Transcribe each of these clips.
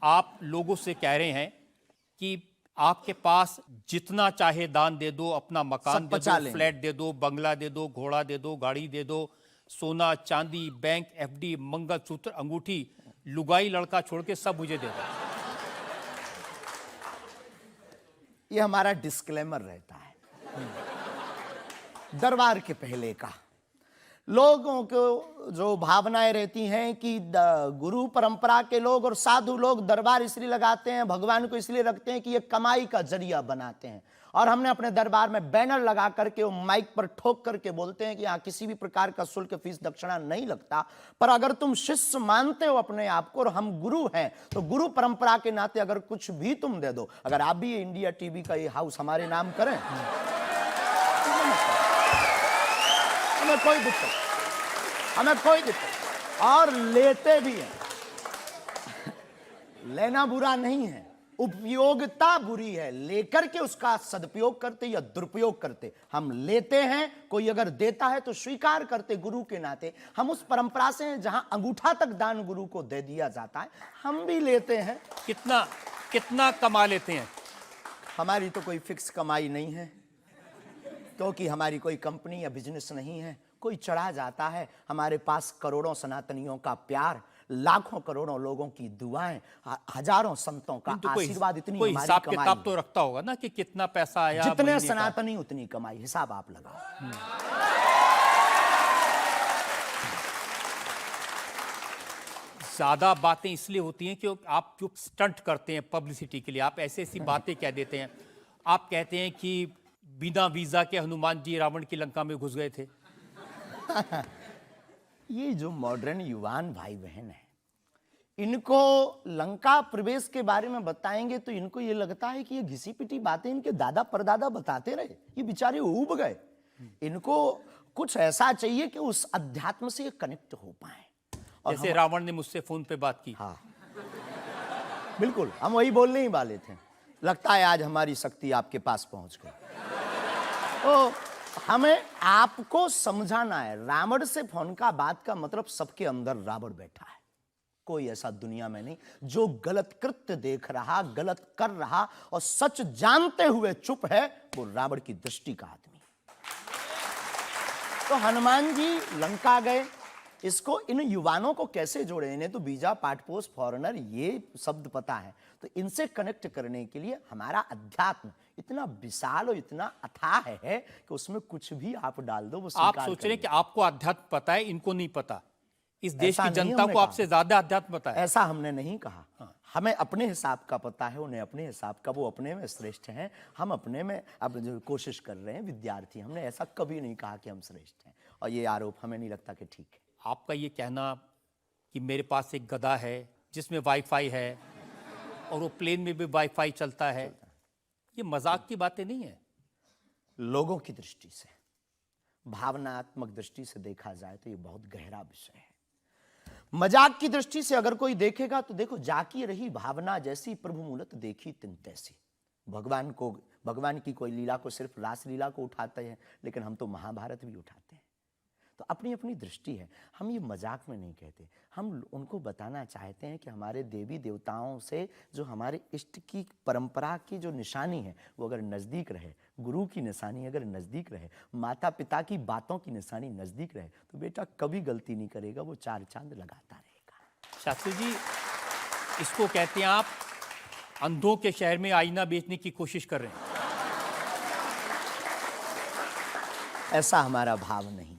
आप लोगों से कह रहे हैं कि आपके पास जितना चाहे दान दे दो, अपना मकान दे दो, फ्लैट दे दो, बंगला दे दो, घोड़ा दे दो, गाड़ी दे दो, सोना चांदी, बैंक, एफडी, मंगलसूत्र, अंगूठी, लुगाई लड़का छोड़ के सब मुझे दे दो। ये हमारा डिस्क्लेमर रहता है दरबार के पहले का। लोगों को जो भावनाएं रहती हैं कि गुरु परंपरा के लोग और साधु लोग दरबार इसलिए लगाते हैं, भगवान को इसलिए रखते हैं कि ये कमाई का जरिया बनाते हैं। और हमने अपने दरबार में बैनर लगा करके वो माइक पर ठोक करके बोलते हैं कि यहाँ किसी भी प्रकार का शुल्क, फीस, दक्षिणा नहीं लगता। पर अगर तुम शिष्य मानते हो अपने आप को और हम गुरु हैं, तो गुरु परंपरा के नाते अगर कुछ भी तुम दे दो, अगर आप भी इंडिया टीवी का ये हाउस हमारे नाम करें, हमें कोई दिक्कत और लेते भी हैं। लेना बुरा नहीं है, उपयोगिता बुरी है। लेकर के उसका सदुपयोग करते या दुरुपयोग करते, हम लेते हैं। कोई अगर देता है तो स्वीकार करते गुरु के नाते। हम उस परंपरा से हैं जहां अंगूठा तक दान गुरु को दे दिया जाता है, हम भी लेते हैं। कितना कमा लेते हैं? हमारी तो कोई फिक्स कमाई नहीं है, क्योंकि हमारी कोई कंपनी या बिजनेस नहीं है। कोई चढ़ा जाता है, हमारे पास करोड़ों सनातनियों का प्यार, लाखों करोड़ों लोगों की दुआएं, हजारों संतों का आशीर्वाद, इतनी कोई हिसाब किताब तो रखता होगा ना कि कितना पैसा आया। जितने सनातनी उतनी कमाई, हिसाब आप लगाओ। ज्यादा बातें इसलिए होती हैं कि आप जो स्टंट करते हैं पब्लिसिटी के लिए, आप ऐसी ऐसी बातें कह देते हैं। आप कहते हैं कि बिना वीजा के हनुमान जी रावण की लंका में घुस गए थे। ये जो मॉडर्न युवान भाई बहन है, इनको लंका प्रवेश के बारे में बताएंगे तो इनको ये लगता है कि ये घिसी पिटी बातें इनके दादा परदादा बताते रहे, ये बेचारे ऊब गए। इनको कुछ ऐसा चाहिए कि उस अध्यात्म से कनेक्ट हो पाए। और जैसे रावण ने मुझसे फोन पे बात की। हाँ बिल्कुल, हम वही बोलने ही वाले थे। लगता है आज हमारी शक्ति आपके पास पहुंच गई। तो हमें आपको समझाना है, रावण से फोन का बात का मतलब सबके अंदर रावण बैठा है। कोई ऐसा दुनिया में नहीं जो गलत कृत्य देख रहा, गलत कर रहा और सच जानते हुए चुप है, वो रावण की दृष्टि का आदमी। तो हनुमान जी लंका गए, इसको इन युवानों को कैसे जोड़े? इन्हें तो वीजा, पासपोर्ट, फॉरेनर ये शब्द पता है। तो इनसे कनेक्ट करने के लिए हमारा अध्यात्म इतना विशाल और इतना अथाह है कि उसमें कुछ भी आप डाल दो वो आप सोच रहे हैं कि आपको अध्यात्म पता है, इनको नहीं पता। इस देश की जनता को आपसे ज्यादा अध्यात्म पता है। ऐसा हमने नहीं कहा। हाँ। हमें अपने हिसाब का पता है, उन्हें अपने हिसाब का। वो अपने में श्रेष्ठ हैं, हम अपने में अब जो कोशिश कर रहे हैं विद्यार्थी। हमने ऐसा कभी नहीं कहा कि हम श्रेष्ठ हैं, और ये आरोप हमें नहीं लगता कि ठीक है। आपका ये कहना कि मेरे पास एक गधा है जिसमें वाईफाई है और वो प्लेन में भी वाईफाई चलता है, ये मजाक की बातें नहीं है। लोगों की दृष्टि से, भावनात्मक दृष्टि से देखा जाए तो ये बहुत गहरा विषय है। मजाक की दृष्टि से अगर कोई देखेगा तो देखो, जाकी रही भावना जैसी प्रभु मूलत देखी तिन तैसी। भगवान की कोई लीला को सिर्फ रास लीला को उठाते हैं, लेकिन हम तो महाभारत भी उठाते हैं। तो अपनी अपनी दृष्टि है। हम ये मजाक में नहीं कहते, हम उनको बताना चाहते हैं कि हमारे देवी देवताओं से जो हमारे इष्ट की परंपरा की जो निशानी है वो अगर नज़दीक रहे, गुरु की निशानी अगर नज़दीक रहे, माता पिता की बातों की निशानी नज़दीक रहे, तो बेटा कभी गलती नहीं करेगा, वो चार चांद लगाता रहेगा। शास्त्री जी, इसको कहते हैं आप अंधों के शहर में आईना बेचने की कोशिश कर रहे हैं। ऐसा हमारा भाव नहीं है,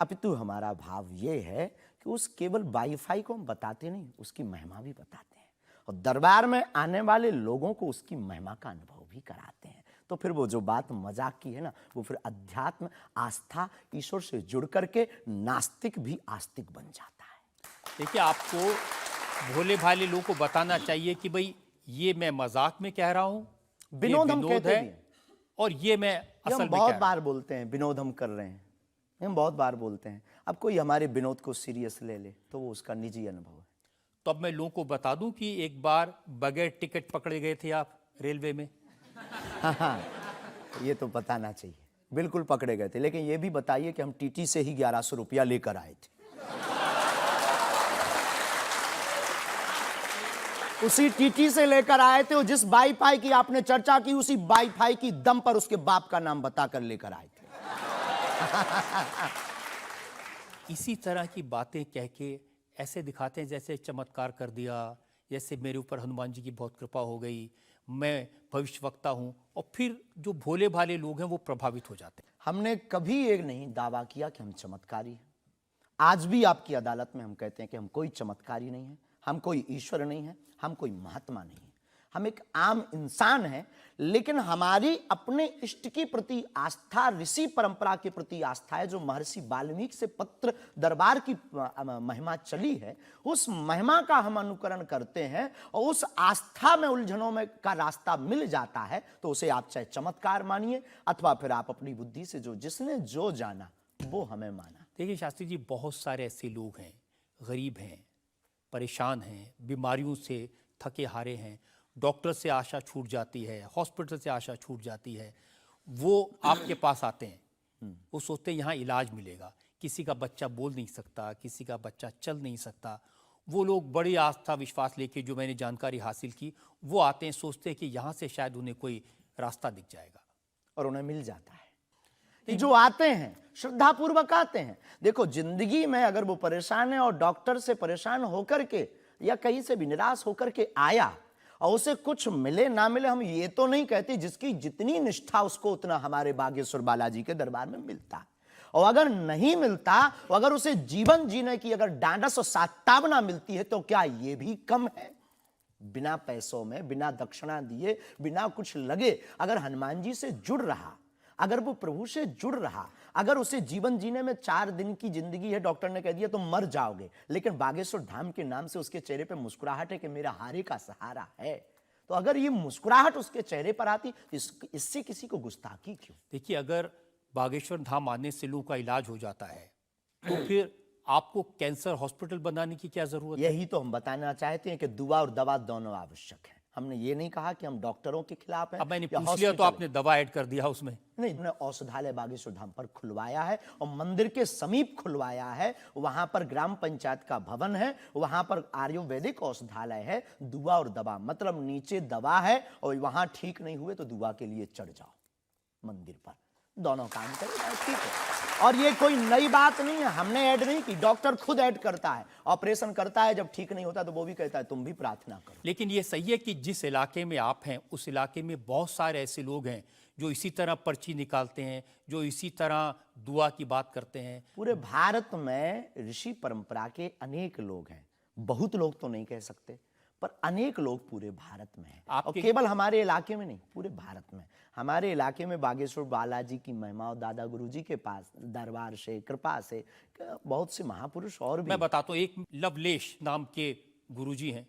अपितु हमारा भाव ये है कि उस केवल वाईफाई को हम बताते नहीं, उसकी महिमा भी बताते हैं, और दरबार में आने वाले लोगों को उसकी महिमा का अनुभव भी कराते हैं। तो फिर वो जो बात मजाक की है ना, वो फिर अध्यात्म, आस्था, ईश्वर से जुड़ करके नास्तिक भी आस्तिक बन जाता है। देखिए, आपको भोले भाले लोगों को बताना चाहिए कि भाई ये मैं मजाक में कह रहा हूँ, विनोद हम कहते हैं, और ये मैं असल में बहुत बार बोलते हैं विनोद हम कर रहे हैं, हम बहुत बार बोलते हैं। अब कोई हमारे विनोद को सीरियस ले ले तो वो उसका निजी अनुभव है। तो अब मैं लोगों को बता दूं कि एक बार बगैर टिकट पकड़े गए थे आप रेलवे में। हाँ, ये तो बताना चाहिए। बिल्कुल पकड़े गए थे, लेकिन ये भी बताइए कि हम टीटी से ही 1100 रुपया लेकर आए थे। उसी टीटी से लेकर आए थे, और जिस वाईफाई की आपने चर्चा की उसी वाईफाई की दम पर उसके बाप का नाम बताकर लेकर आए थे। इसी तरह की बातें कह के ऐसे दिखाते हैं जैसे चमत्कार कर दिया, जैसे मेरे ऊपर हनुमान जी की बहुत कृपा हो गई, मैं भविष्यवक्ता हूं, और फिर जो भोले भाले लोग हैं वो प्रभावित हो जाते हैं। हमने कभी एक नहीं दावा किया कि हम चमत्कारी हैं। आज भी आपकी अदालत में हम कहते हैं कि हम कोई चमत्कारी नहीं है, हम कोई ईश्वर नहीं है, हम कोई महात्मा नहीं है, हम एक आम इंसान हैं। लेकिन हमारी अपने इष्ट के प्रति आस्था, ऋषि परंपरा के प्रति आस्था है, जो महर्षि वाल्मीकि से पत्र दरबार की महिमा चली है, उस महिमा का हम अनुकरण करते हैं, और उस आस्था में उलझनों में का रास्ता मिल जाता है तो उसे आप चाहे चमत्कार मानिए, अथवा फिर आप अपनी बुद्धि से जो जिसने जो जाना वो हमें माना। देखिए शास्त्री जी, बहुत सारे ऐसे लोग हैं, गरीब हैं, परेशान हैं, बीमारियों से थके हारे हैं, डॉक्टर से आशा छूट जाती है, हॉस्पिटल से आशा छूट जाती है, वो आपके पास आते हैं, वो सोचते हैं यहाँ इलाज मिलेगा। किसी का बच्चा बोल नहीं सकता, किसी का बच्चा चल नहीं सकता, वो लोग बड़ी आस्था विश्वास लेके, जो मैंने जानकारी हासिल की, वो आते हैं, सोचते हैं कि यहाँ से शायद उन्हें कोई रास्ता दिख जाएगा, और उन्हें मिल जाता है। जो आते हैं श्रद्धापूर्वक आते हैं। देखो, जिंदगी में अगर वो परेशान है और डॉक्टर से परेशान होकर के या कहीं से भी निराश होकर के आया और उसे कुछ मिले ना मिले, हम ये तो नहीं कहते, जिसकी जितनी निष्ठा उसको उतना हमारे बागेश्वर बालाजी के दरबार में मिलता है। और अगर नहीं मिलता, अगर उसे जीवन जीने की अगर डांडस और सात्वना मिलती है, तो क्या ये भी कम है? बिना पैसों में, बिना दक्षिणा दिए, बिना कुछ लगे अगर हनुमान जी से जुड़ रहा, अगर वो प्रभु से जुड़ रहा, अगर उसे जीवन जीने में 4 दिन की जिंदगी है, डॉक्टर ने कह दिया तो मर जाओगे, लेकिन बागेश्वर धाम के नाम से उसके चेहरे पे मुस्कुराहट है कि मेरा हारे का सहारा है, तो अगर ये मुस्कुराहट उसके चेहरे पर आती तो इससे किसी को गुस्ताखी क्यों? देखिए, अगर बागेश्वर धाम आने से लोगों का इलाज हो जाता है तो फिर आपको कैंसर हॉस्पिटल बनाने की क्या जरूरत है? यही तो हम बताना चाहते हैं कि दुआ और दवा दोनों आवश्यक है। हमने ये नहीं कहा कि हम डॉक्टरों के खिलाफ हैं। अब मैंने या पूछ लिया तो आपने दवा ऐड कर दिया उसमें। नहीं, हमने औषधालय बागेश्वर धाम पर खुलवाया है और मंदिर के समीप खुलवाया है। वहां पर ग्राम पंचायत का भवन है, वहां पर आयुर्वेदिक औषधालय है। दुआ और दवा मतलब नीचे दवा है और वहां ठीक नहीं हुए तो दुआ के लिए चढ़ जाओ मंदिर पर, दोनों काम करेगा, ठीक है। और ये कोई नई बात नहीं है, हमने ऐड नहीं की, डॉक्टर खुद ऐड करता है, ऑपरेशन करता है, जब ठीक नहीं होता तो वो भी कहता है तुम भी प्रार्थना करो। लेकिन ये सही है कि जिस इलाके में आप हैं उस इलाके में बहुत सारे ऐसे लोग हैं जो इसी तरह पर्ची निकालते हैं, जो इसी तरह दुआ की बात करते हैं। पूरे भारत में ऋषि परंपरा के अनेक लोग हैं, बहुत लोग तो नहीं कह सकते, पर अनेक लोग पूरे भारत में हैं। और केवल हमारे इलाके में नहीं, पूरे भारत में। हमारे इलाके में बागेश्वर बालाजी की महिमा और दादा गुरुजी के पास दरबार से, कृपा से बहुत से महापुरुष और भी। मैं बताता हूँ, एक लवलेश नाम के गुरुजी हैं,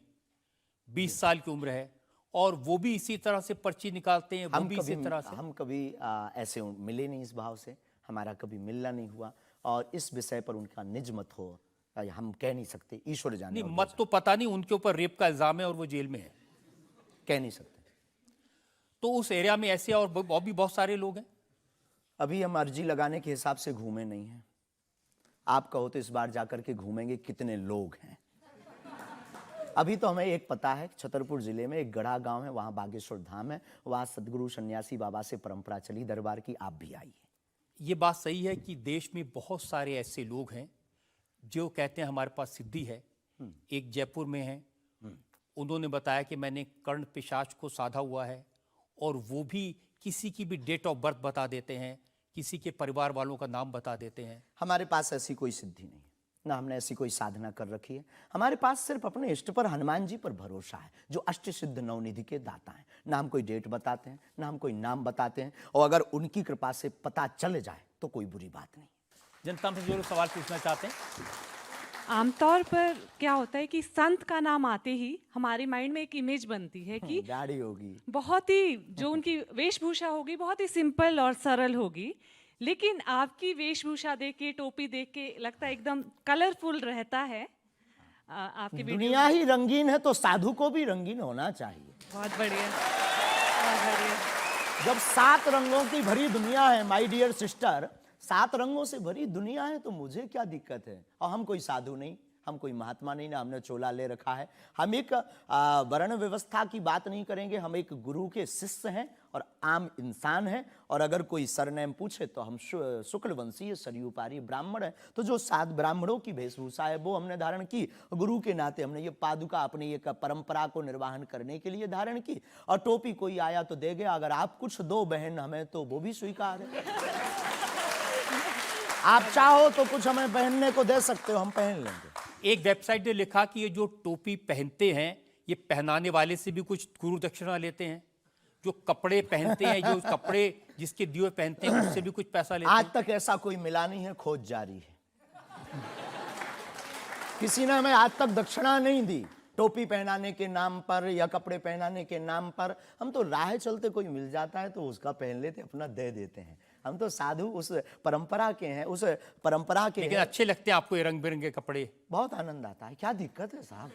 20 साल की उम्र है, और वो भी इसी तरह से पर्ची निकालते हैं। वो भी इसी तरह से। हम कभी ऐसे मिले नहीं, इस भाव से हमारा कभी मिलना नहीं हुआ, और इस विषय पर उनका निज मत हो हम कह नहीं सकते, ईश्वर जाने। नहीं, मत तो पता नहीं, उनके ऊपर रेप का इल्जाम है और वो जेल में है, कह नहीं सकते। तो उस एरिया में ऐसे और भी बहुत सारे लोग हैं। अभी हम अर्जी लगाने के हिसाब से घूमे नहीं हैं। आप कहो तो इस बार जाकर के घूमेंगे कितने लोग हैं। अभी तो हमें एक पता है, छतरपुर जिले में एक गढ़ा गांव है, वहां बागेश्वर धाम है, वहां सदगुरु सन्यासी बाबा से परंपरा चली दरबार की, आप भी आइए। ये बात सही है कि देश में बहुत सारे ऐसे लोग हैं जो कहते हैं हमारे पास सिद्धि है। एक जयपुर में है, उन्होंने बताया कि मैंने कर्ण पिशाच को साधा हुआ है, और वो भी किसी की भी डेट ऑफ बर्थ बता देते हैं, किसी के परिवार वालों का नाम बता देते हैं। हमारे पास ऐसी कोई सिद्धि नहीं, ना हमने ऐसी कोई साधना कर रखी है। हमारे पास सिर्फ अपने इष्ट पर, हनुमान जी पर भरोसा है, जो अष्ट सिद्ध नवनिधि के दाता हैं। ना हम कोई डेट बताते हैं, ना हम कोई नाम बताते हैं, और अगर उनकी कृपा से पता चल जाए तो कोई बुरी बात नहीं। जनता से जो लोग सवाल पूछना चाहते हैं। आमतौर पर क्या होता है कि संत का नाम आते ही हमारे माइंड में एक इमेज बनती है कि दाढ़ी होगी, बहुत ही जो उनकी वेशभूषा होगी बहुत ही सिंपल और सरल होगी, लेकिन आपकी वेशभूषा देख के, टोपी देख के लगता है एकदम कलरफुल रहता है। आपकी दुनिया ही रंगीन है तो साधु को भी रंगीन होना चाहिए। बहुत बढ़िया, बहुत बढ़िया। जब 7 रंगों की भरी दुनिया है माय डियर सिस्टर, 7 रंगों से भरी दुनिया है, तो मुझे क्या दिक्कत है? और हम कोई साधु नहीं, हम कोई महात्मा नहीं ना, हमने चोला ले रखा है। हम एक वर्ण व्यवस्था की बात नहीं करेंगे, हम एक गुरु के शिष्य हैं और आम इंसान हैं। और अगर कोई सरनेम पूछे तो हम शुक्ल वंशीय सरयूपारी ब्राह्मण हैं। तो जो 7 ब्राह्मणों की वेशभूषा है वो हमने धारण की, गुरु के नाते हमने ये पादुका अपनी एक परंपरा को निर्वाहन करने के लिए धारण की। और टोपी कोई आया तो दे गया, अगर आप कुछ दो बहन हमें तो वो भी स्वीकार है। आप चाहो तो कुछ हमें पहनने को दे सकते हो, हम पहन लेंगे। एक वेबसाइट ने लिखा कि ये जो टोपी पहनते हैं ये पहनाने वाले से भी कुछ गुरु दक्षिणा लेते हैं, जो कपड़े पहनते हैं, जो कपड़े जिसके दिए पहनते हैं उससे भी कुछ पैसा लेते हैं। आज तक ऐसा कोई मिला नहीं है, खोज जारी है। किसी ने हमें आज तक दक्षिणा नहीं दी टोपी पहनाने के नाम पर या कपड़े पहनाने के नाम पर। हम तो राह चलते कोई मिल जाता है तो उसका पहन लेते, अपना दे देते हैं। हम तो साधु उस परंपरा के हैं, उस परंपरा के लेकिन अच्छे लगते हैं आपको ये रंग बिरंगे कपड़े? बहुत आनंद आता है। क्या दिक्कत है साहब?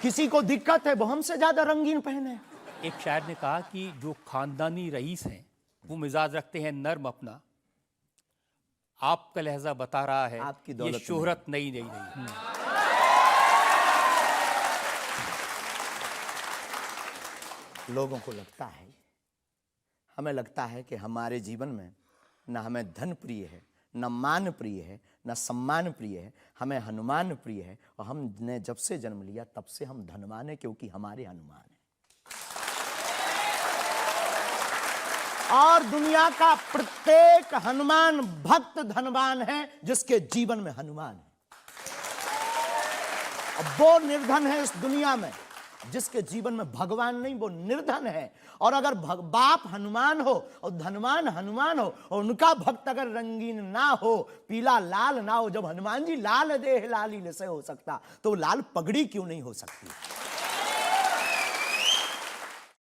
किसी को दिक्कत है वो हमसे ज्यादा रंगीन पहने। एक शायर ने कहा कि जो खानदानी रईस हैं वो मिजाज रखते हैं नर्म अपना, आपका लहजा बता रहा है आपकी दौलत ये शोहरत नई नहीं रही। लोगों को लगता है, हमें लगता है कि हमारे जीवन में न हमें धन प्रिय है, न मान प्रिय है, न सम्मान प्रिय है, हमें हनुमान प्रिय है। और हमने जब से जन्म लिया तब से हम धनवान हैं, क्योंकि हमारे हनुमान हैं। और दुनिया का प्रत्येक हनुमान भक्त धनवान है जिसके जीवन में हनुमान है। अब वो निर्धन है इस दुनिया में जिसके जीवन में भगवान नहीं, वो निर्धन है। और अगर बाप हनुमान हो और धनवान हनुमान हो और उनका भक्त अगर रंगीन ना हो, पीला लाल ना हो, जब हनुमान जी लाल देह लाली से हो सकता तो लाल पगड़ी क्यों नहीं हो सकती?